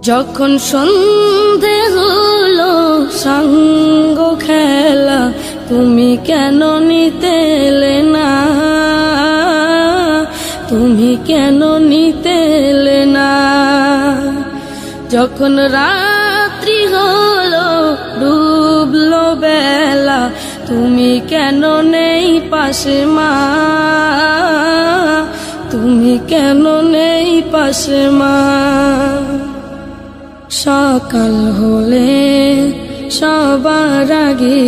যখন সন্ধে হলো সাঙ্গ খেলা, তুমি কেন নিতে এলে না, তুমি কেন নিতে এলে না। যখন রাত্রি হলো ডুবলো বেলা, তুমি কেন নেই পাশে মা, তুমি কেন নেই পাশে মা। সকাল হলে সবার আগে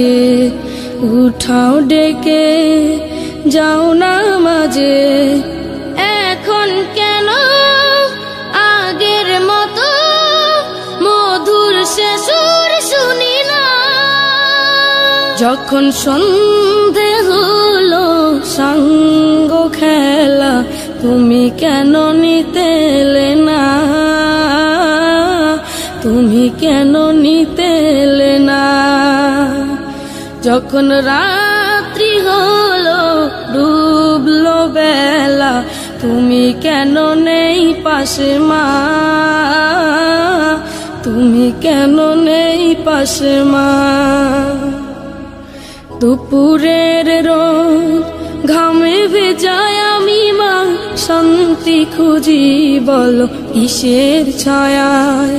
উঠাও ডেকে যাও নামাজে, এখন কেন আগের মতো মধুর সে সুর শুনি না। যখন সন্ধে হলো সাঙ্গ খেলা, তুমি কেন নিতে এলে না, তুমি কেন নিতে এলে না। যখন রাত্রি হলো ডুবলো বেলা, তুমি কেন নেই পাশে মা, তুমি কেন নেই পাশে মা। দুপুরের রোদ ঘামে ভেজায় আমি মা, শান্তি খুঁজি বলো কিসের ছায়ায়।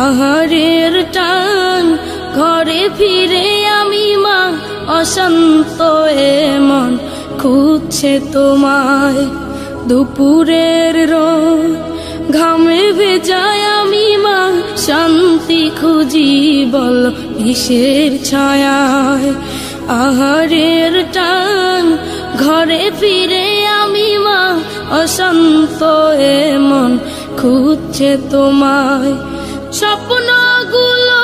আহারের টান ঘরে ফিরে আমি মা, অশান্ত এ মন খুঁজছে তোমায়। দুপুরের রোদ ঘামে ভেজায় আমি মা, শান্তি খুঁজি বলো কিসের ছায়ায়। আহারের টান ঘরে ফিরে আমি মা, অশান্ত এ মন খুঁজছে তোমায়। স্বপ্নগুলো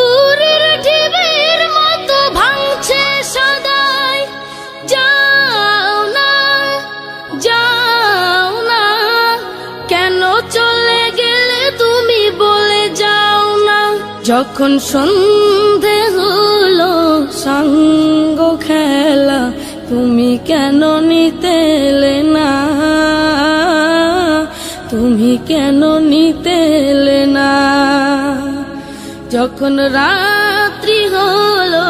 উড়ির ঢেউয়ের মতো ভাঙছে সদাই, যাও না যাও না, কেন চলে গেলে তুমি বলে যাও না। যখন সন্ধে হলো সাঙ্গ খেলা, তুমি কেন নিতে এলে না, তুমি কেন নিতে এলে না। যখন রাত্রি হলো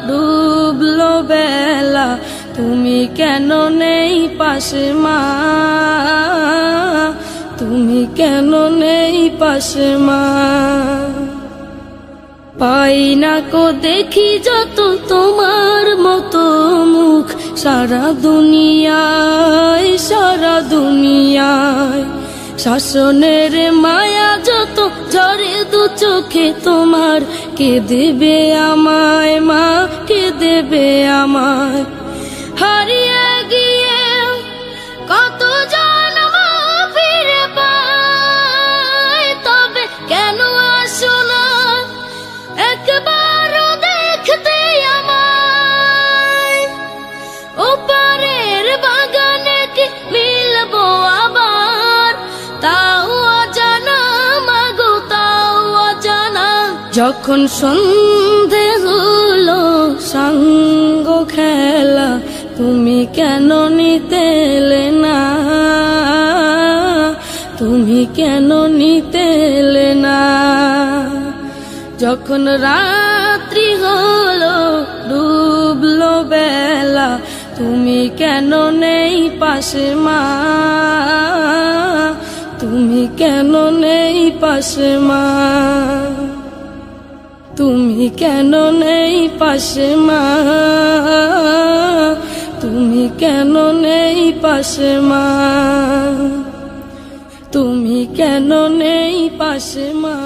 ডুবলো বেলা, তুমি কেন নেই পাশে মা, তুমি কেন নেই পাশে মা। পাই না কো দেখি যত তোমার মতো মুখ, সারা দুনিয়ায় সারা দুনিয়ায়। শাসনের মায়া যত ঝরে দু চোখে তোমার, কে দেবে আমায় মা, কে দেবে আমায়। হারিয়ে গিয়ে কত জন্ম ফিরে পাই, তবে কেন আসো না একবারও দেখতে আমায়। ওপারের বাগানে কি মিলবো আবার, তাও অজানা মাগো তাও অজানা। যখন সন্ধে হলো সাঙ্গ খেলা, তুমি কেন নিতে এলে না, তুমি কেন নিতে এলে না। যখন রাত্রি হলো ডুবলো বেলা, তুমি কেন নেই পাশে মা, তুমি কেন নেই পাশে মা, তুমি কেন নেই পাশে মা, তুমি কেন নেই পাশে মা, তুমি কেন নেই পাশে মা।